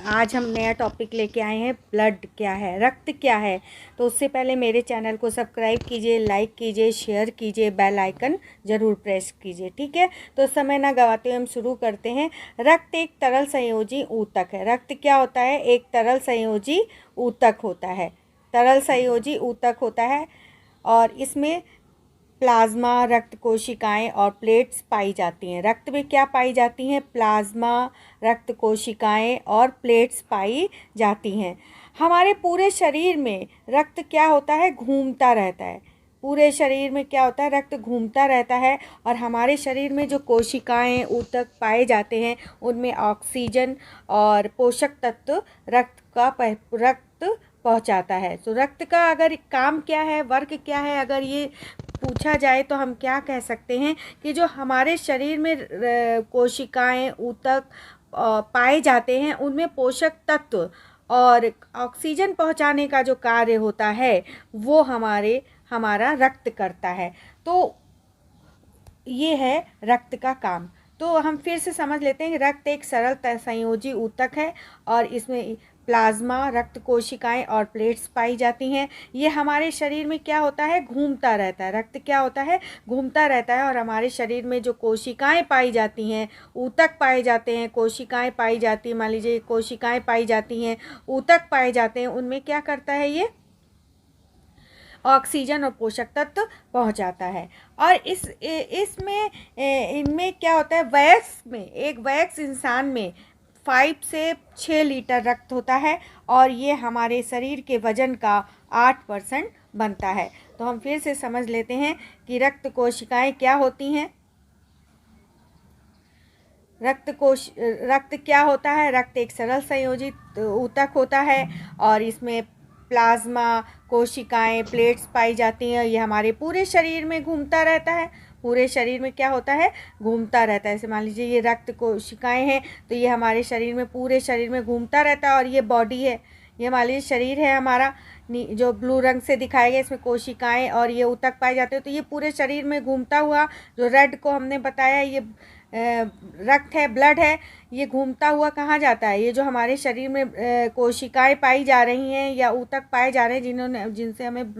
आज हम नया टॉपिक लेके आए हैं, ब्लड क्या है, रक्त क्या है। तो उससे पहले मेरे चैनल को सब्सक्राइब कीजिए, लाइक कीजिए, शेयर कीजिए, बेल आइकन ज़रूर प्रेस कीजिए, ठीक है। तो समय ना गवाते हुए हम शुरू करते हैं। रक्त एक तरल संयोजी ऊतक है। रक्त क्या होता है? एक तरल संयोजी ऊतक होता है। तरल संयोजी ऊतक होता है और इसमें प्लाज्मा, रक्त कोशिकाएं और प्लेट्स पाई जाती हैं। रक्त में क्या पाई जाती हैं? प्लाज्मा, रक्त कोशिकाएं और प्लेट्स पाई जाती हैं। हमारे पूरे शरीर में रक्त क्या होता है? घूमता रहता है। पूरे शरीर में क्या होता है? रक्त घूमता रहता है और हमारे शरीर में जो कोशिकाएं, ऊतक पाए जाते हैं उनमें ऑक्सीजन और पोषक तत्व रक्त पहुंचाता है। तो रक्त का अगर काम क्या है, वर्क क्या है, अगर ये पूछा जाए तो हम क्या कह सकते हैं कि जो हमारे शरीर में कोशिकाएं, ऊतक पाए जाते हैं उनमें पोषक तत्व और ऑक्सीजन पहुंचाने का जो कार्य होता है वो हमारा रक्त करता है। तो ये है रक्त का काम। तो हम फिर से समझ लेते हैं कि रक्त एक सरल संयोजी ऊतक है और इसमें प्लाज्मा, रक्त कोशिकाएं और प्लेट्स पाई जाती हैं। ये हमारे शरीर में क्या होता है? घूमता रहता है। रक्त क्या होता है? घूमता रहता है और हमारे शरीर में जो कोशिकाएं पाई जाती हैं, ऊतक पाए जाते हैं, कोशिकाएं पाई जाती हैं, मान लीजिए कोशिकाएं पाई जाती हैं, ऊतक पाए जाते हैं, उनमें क्या करता है? ये ऑक्सीजन और पोषक तत्व पहुंचाता है। और इसमें इनमें क्या होता है? एक वयस्क इंसान में 5 से 6 लीटर रक्त होता है और ये हमारे शरीर के वजन का 8% बनता है। तो हम फिर से समझ लेते हैं कि रक्त कोशिकाएं क्या होती हैं। रक्त क्या होता है? रक्त एक सरल संयोजित ऊतक होता है और इसमें प्लाज्मा, कोशिकाएं, प्लेट्स पाई जाती हैं। ये हमारे पूरे शरीर में घूमता रहता है। पूरे शरीर में क्या होता है? घूमता रहता है। जैसे मान लीजिए ये रक्त कोशिकाएं हैं तो ये हमारे शरीर में, पूरे शरीर में घूमता रहता है। और ये बॉडी है, ये मान लीजिए शरीर है हमारा, जो ब्लू रंग से दिखाया गया, इसमें कोशिकाएं और ये ऊतक पाए जाते हैं। तो ये पूरे शरीर में घूमता हुआ, जो रेड को हमने बताया ये रक्त है, ब्लड है, ये घूमता हुआ कहाँ जाता है? ये जो हमारे शरीर में कोशिकाएं पाई जा रही हैं या ऊतक पाए जा रहे हैं जिनसे हमें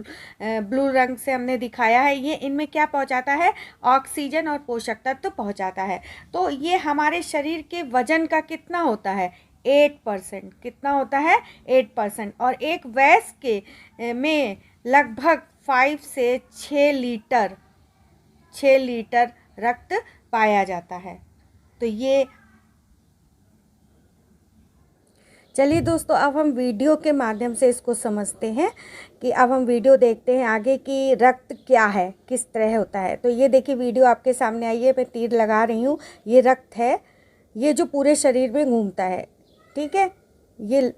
ब्लू रंग से हमने दिखाया है, ये इनमें क्या पहुंचाता है? ऑक्सीजन और पोषक तत्व पहुंचाता है। तो ये हमारे शरीर के वजन का कितना होता है? 8%। कितना होता है? 8%। और एक वयस्क के में लगभग 5 से 6 लीटर रक्त पाया जाता है। तो ये चलिए दोस्तों, अब हम वीडियो के माध्यम से इसको समझते हैं कि अब हम वीडियो देखते हैं आगे कि रक्त क्या है, किस तरह होता है। तो ये देखिए वीडियो आपके सामने आई है, मैं तीर लगा रही हूँ। ये रक्त है, ये जो पूरे शरीर में घूमता है, ठीक है, ये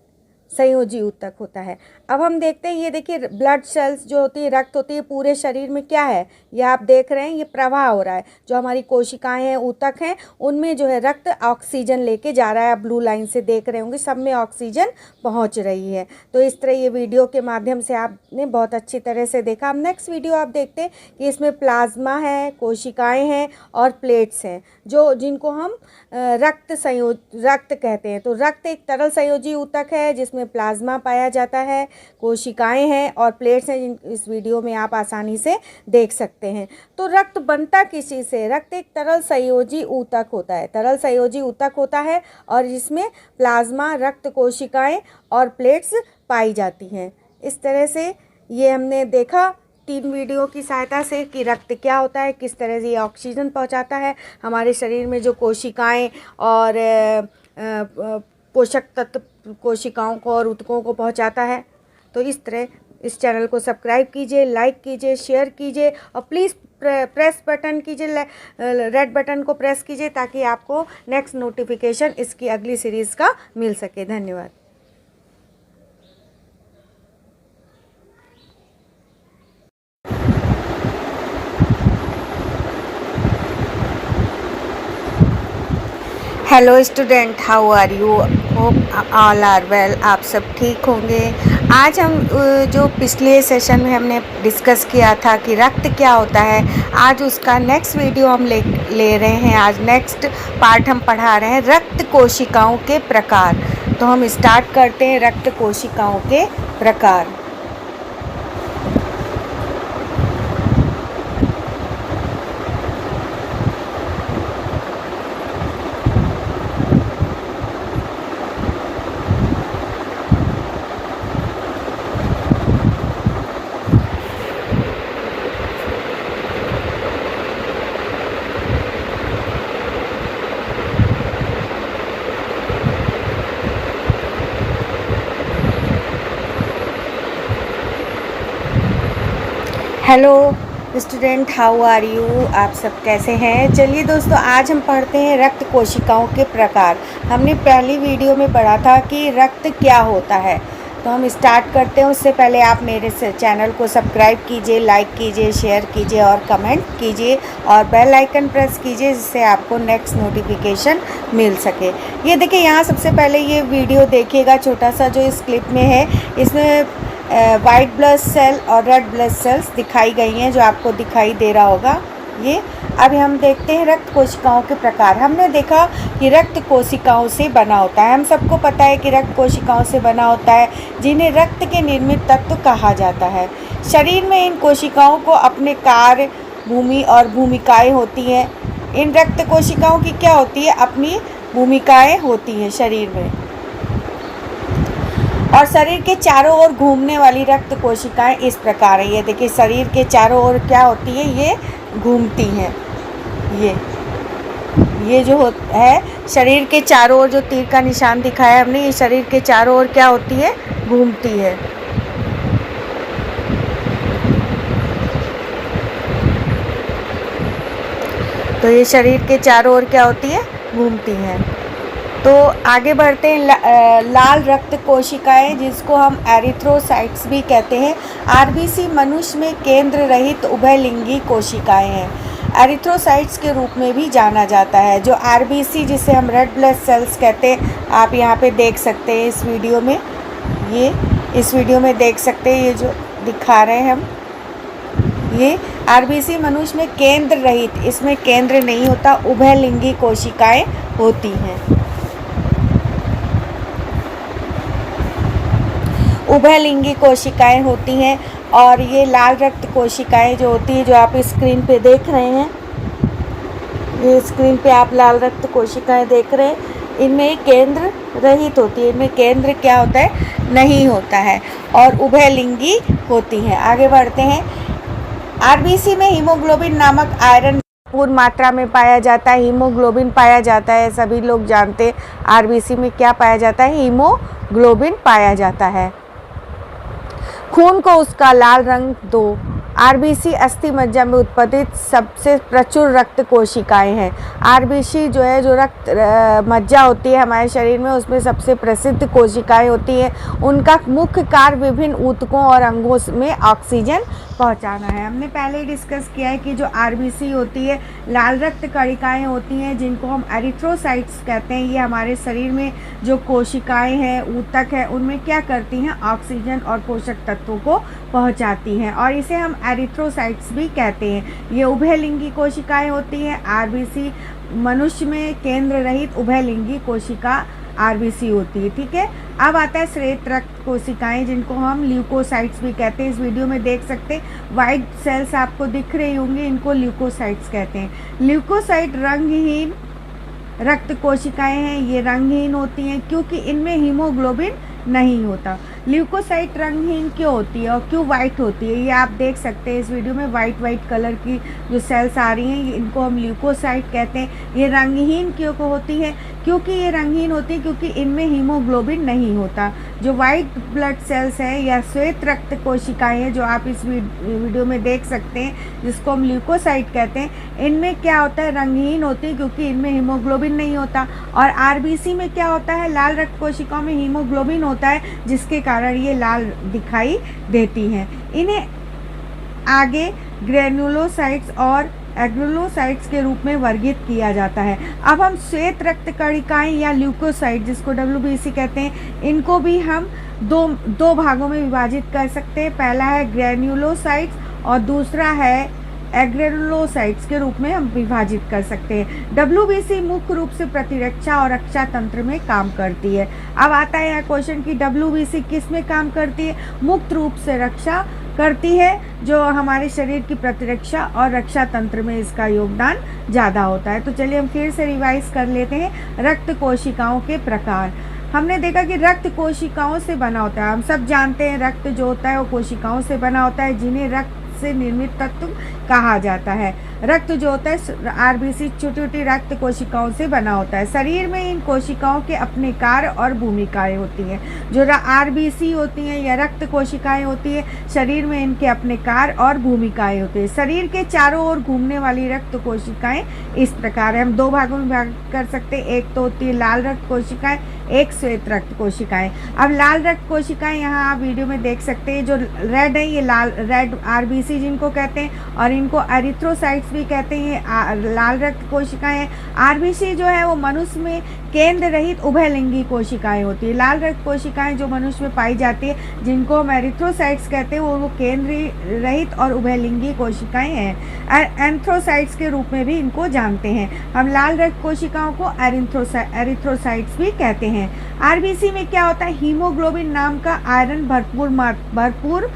संयोजी ऊतक होता है। अब हम देखते हैं, ये देखिए ब्लड सेल्स जो होती है, रक्त होती है, पूरे शरीर में क्या है? ये आप देख रहे हैं, ये प्रवाह हो रहा है। जो हमारी कोशिकाएं हैं, ऊतक हैं, उनमें जो है रक्त ऑक्सीजन लेके जा रहा है। आप ब्लू लाइन से देख रहे होंगे, सब में ऑक्सीजन पहुंच रही है। तो इस तरह ये वीडियो के माध्यम से आपने बहुत अच्छी तरह से देखा। अब नेक्स्ट वीडियो आप देखते हैं कि इसमें प्लाज्मा है, कोशिकाएँ हैं और प्लेट्स हैं, जिनको हम रक्त कहते हैं। तो रक्त एक तरल संयोजी ऊतक है जिसमें प्लाज्मा पाया जाता है, कोशिकाएं हैं और प्लेट्स हैं, इस वीडियो में आप आसानी से देख सकते हैं। तो रक्त बनता किस चीज़ से? रक्त एक तरल संयोजी ऊतक होता है। तरल संयोजी ऊतक होता है और जिसमें प्लाज्मा, रक्त कोशिकाएं और प्लेट्स पाई जाती हैं। इस तरह से ये हमने देखा 3 वीडियो की सहायता से कि रक्त क्या होता है, किस तरह से ये ऑक्सीजन पहुंचाता है, हमारे शरीर में जो कोशिकाएं और पोषक तत्व कोशिकाओं को और ऊतकों को पहुंचाता है। तो इस तरह इस चैनल को सब्सक्राइब कीजिए, लाइक कीजिए, शेयर कीजिए और प्लीज़ प्रेस बटन कीजिए, रेड बटन को प्रेस कीजिए ताकि आपको नेक्स्ट नोटिफिकेशन इसकी अगली सीरीज़ का मिल सके। धन्यवाद। Hello student, how are you? Hope all are well. आप सब ठीक होंगे। आज हम जो पिछले सेशन में हमने डिस्कस किया था कि रक्त क्या होता है, आज उसका नेक्स्ट वीडियो हम ले रहे हैं। आज नेक्स्ट पार्ट हम पढ़ा रहे हैं रक्त कोशिकाओं के प्रकार। तो हम स्टार्ट करते हैं रक्त कोशिकाओं के प्रकार। Hello student, how are you? आप सब कैसे हैं? चलिए दोस्तों, आज हम पढ़ते हैं रक्त कोशिकाओं के प्रकार। हमने पहली वीडियो में पढ़ा था कि रक्त क्या होता है, तो हम स्टार्ट करते हैं। उससे पहले आप मेरे चैनल को सब्सक्राइब कीजिए, लाइक कीजिए, शेयर कीजिए और कमेंट कीजिए और बेल आइकन प्रेस कीजिए, जिससे आपको नेक्स्ट नोटिफिकेशन मिल सके। ये देखिए, यहाँ सबसे पहले ये वीडियो देखिएगा, छोटा सा जो इस क्लिप में है। इसमें वाइट ब्लड सेल और रेड ब्लड सेल्स दिखाई गई हैं, जो आपको दिखाई दे रहा होगा ये। अब हम देखते हैं रक्त कोशिकाओं के प्रकार। हमने देखा कि रक्त कोशिकाओं से बना होता है। हम सबको पता है कि रक्त कोशिकाओं से बना होता है, जिन्हें रक्त के निर्मित तत्व कहा जाता है। शरीर में इन कोशिकाओं को अपने कार्य, भूमि और भूमिकाएं होती हैं। इन रक्त कोशिकाओं की क्या होती है? अपनी भूमिकाएं होती हैं शरीर में। और शरीर के चारों ओर घूमने वाली रक्त कोशिकाएं इस प्रकार है। ये देखिए, शरीर के चारों ओर क्या होती है? ये घूमती हैं। ये जो है शरीर के चारों ओर, जो तीर का निशान दिखाया हमने, ये शरीर के चारों ओर क्या होती है? घूमती है। तो ये शरीर के चारों ओर क्या होती है? घूमती हैं। तो आगे बढ़ते हैं। लाल रक्त कोशिकाएं, जिसको हम एरिथ्रोसाइट्स भी कहते हैं। आरबीसी मनुष्य में केंद्र रहित उभयलिंगी कोशिकाएं हैं। एरिथ्रोसाइट्स के रूप में भी जाना जाता है। जो आरबीसी, जिसे हम रेड ब्लड सेल्स कहते हैं, आप यहाँ पे देख सकते हैं इस वीडियो में। इस वीडियो में देख सकते हैं, ये जो दिखा रहे हैं हम, ये आरबीसी मनुष्य में केंद्र रहित, इसमें केंद्र नहीं होता, उभयलिंगी कोशिकाएं होती हैं। उभयलिंगी कोशिकाएं होती हैं। और ये लाल रक्त कोशिकाएं जो होती है, जो आप स्क्रीन पे देख रहे हैं, ये स्क्रीन पे आप लाल रक्त कोशिकाएं देख रहे हैं, इनमें केंद्र रहित होती है। इनमें केंद्र क्या होता है? नहीं होता है, और उभयलिंगी होती हैं। आगे बढ़ते हैं। आरबीसी में हीमोग्लोबिन नामक आयरन पूर्ण मात्रा में पाया जाता है। हीमोग्लोबिन पाया जाता है, सभी लोग जानते हैं। आरबीसी में क्या पाया जाता है? हीमोग्लोबिन पाया जाता है। खून को उसका लाल रंग दो। आरबीसी अस्थि मज्जा में उत्पादित सबसे प्रचुर रक्त कोशिकाएं हैं। आरबीसी जो है, जो रक्त मज्जा होती है हमारे शरीर में, उसमें सबसे प्रसिद्ध कोशिकाएं होती हैं। उनका मुख्य कार्य विभिन्न ऊतकों और अंगों में ऑक्सीजन पहुंचाना है। हमने पहले ही डिस्कस किया है कि जो आरबीसी होती है, लाल रक्त कणिकाएं होती हैं, जिनको हम एरिथ्रोसाइट्स कहते हैं। ये हमारे शरीर में जो कोशिकाएं हैं, ऊतक है, उनमें क्या करती हैं? ऑक्सीजन और पोषक तत्वों को पहुंचाती हैं, और इसे हम एरिथ्रोसाइट्स भी कहते हैं। ये उभयलिंगी कोशिकाएं होती हैं। आरबीसी मनुष्य में केंद्र रहित उभयलिंगी कोशिका आरबीसी होती है। ठीक है। अब आता है श्वेत रक्त कोशिकाएं, जिनको हम ल्यूकोसाइट्स भी कहते हैं। इस वीडियो में देख सकते हैं, वाइट सेल्स आपको दिख रही होंगी, इनको ल्यूकोसाइट्स कहते हैं। ल्यूकोसाइट रंगहीन रक्त कोशिकाएं हैं। ये रंगहीन होती हैं क्योंकि इनमें हीमोग्लोबिन नहीं होता। ल्यूकोसाइट रंगहीन क्यों होती है और क्यों वाइट होती है, ये आप देख सकते हैं इस वीडियो में। वाइट कलर की जो सेल्स आ रही हैं, इनको हम ल्यूकोसाइट कहते हैं। ये रंगहीन क्यों को होती है? क्योंकि ये रंगहीन होती है क्योंकि इनमें हीमोग्लोबिन नहीं होता। जो वाइट ब्लड सेल्स हैं या श्वेत रक्त कोशिकाएं हैं, जो आप इस वीडियो में देख सकते हैं, जिसको हम ल्यूकोसाइट कहते हैं, इनमें क्या होता है? रंगहीन होती है क्योंकि इनमें हीमोग्लोबिन नहीं होता। और आरबीसी में क्या होता है? लाल रक्त कोशिकाओं में हीमोग्लोबिन होता है, जिसके कारण ये लाल दिखाई देती हैं। इन्हें आगे ग्रेनुलोसाइट्स और एग्नुलोसाइट्स के रूप में वर्गीकृत किया जाता है। अब हम श्वेत रक्त कणिकाएं या ल्यूकोसाइट, जिसको WBC कहते हैं, इनको भी हम दो भागों में विभाजित कर सकते हैं। पहला है ग्रेनुलोसाइट्स और दूसरा है एग्रेनुलोसाइट्स के रूप में हम विभाजित कर सकते हैं। डब्ल्यूबीसी मुख्य रूप से प्रतिरक्षा और रक्षा तंत्र में काम करती है। अब आता है यहाँ क्वेश्चन कि डब्ल्यूबीसी किस में काम करती है? मुक्त रूप से रक्षा करती है, जो हमारे शरीर की प्रतिरक्षा और रक्षा तंत्र में इसका योगदान ज़्यादा होता है। तो चलिए हम फिर से रिवाइज कर लेते हैं। रक्त कोशिकाओं के प्रकार, हमने देखा कि रक्त कोशिकाओं से बना होता है। हम सब जानते हैं रक्त जो होता है वो कोशिकाओं से बना होता है, जिन्हें रक्त से निर्मित तत्व कहा जाता है। रक्त जो होता है आरबीसी छोटी छोटी रक्त कोशिकाओं से बना होता है। शरीर में इन कोशिकाओं के अपने कार्य और भूमिकाएं होती हैं। जो आरबीसी होती हैं या रक्त कोशिकाएं होती है, शरीर में इनके अपने कार्य और भूमिकाएं होती है। शरीर के चारों ओर घूमने वाली रक्त कोशिकाएं इस प्रकार है। हम दो भागों में भाग कर सकते हैं। एक तो होती है लाल रक्त कोशिकाएं, एक श्वेत रक्त कोशिकाएं। अब लाल रक्त कोशिकाएं यहाँ आप वीडियो में देख सकते हैं। जो रेड है ये रेड आरबीसी जिनको कहते हैं, और इनको एरिथ्रोसाइट्स भी कहते हैं। लाल रक्त कोशिकाएं हैं। आरबीसी जो है वो मनुष्य में केंद्र रहित उभयलिंगी कोशिकाएं होती है। लाल रक्त कोशिकाएं जो मनुष्य में पाई जाती है, जिनको हम एरिथ्रोसाइट्स कहते हैं, वो केंद्र रहित और उभयलिंगी कोशिकाएं हैं। एंथ्रोसाइट्स के रूप में भी इनको जानते हैं। हम लाल रक्त कोशिकाओं को एरिथ्रोसाइट्स भी कहते हैं। आरबीसी में क्या होता है? हीमोग्लोबिन नाम का आयरन भरपूर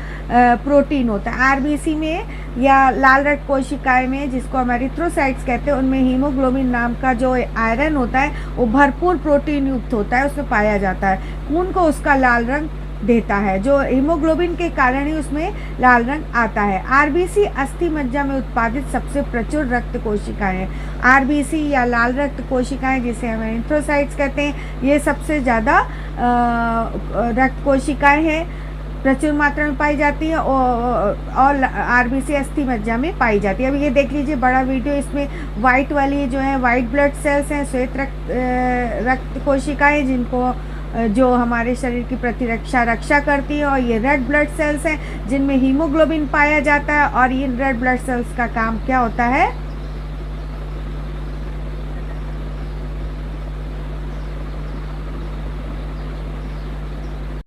प्रोटीन होता है। आरबीसी में या लाल रक्त कोशिकाएं में, जिसको हम एरिथ्रोसाइट्स कहते हैं, उनमें हीमोग्लोबिन नाम का जो आयरन होता है वो भरपूर प्रोटीन युक्त होता है, उसमें पाया जाता है। खून को उसका लाल रंग देता है, जो हीमोग्लोबिन के कारण ही उसमें लाल रंग आता है। आरबीसी अस्थि मज्जा में उत्पादित सबसे प्रचुर रक्त कोशिकाएं हैं। आरबीसी या लाल रक्त कोशिकाएं, जिसे हम एरिथ्रोसाइट्स कहते हैं, ये सबसे ज़्यादा रक्त कोशिकाएं हैं, प्रचुर मात्रा में पाई जाती है, और आरबीसी अस्थि मज्जा में पाई जाती है। अब ये देख लीजिए बड़ा वीडियो, इसमें वाइट वाली जो है वाइट ब्लड सेल्स हैं, श्वेत रक्त कोशिकाएं, जिनको जो हमारे शरीर की प्रतिरक्षा रक्षा करती है, और ये रेड ब्लड सेल्स हैं जिनमें हीमोग्लोबिन पाया जाता है। और ये रेड ब्लड सेल्स का काम क्या होता है?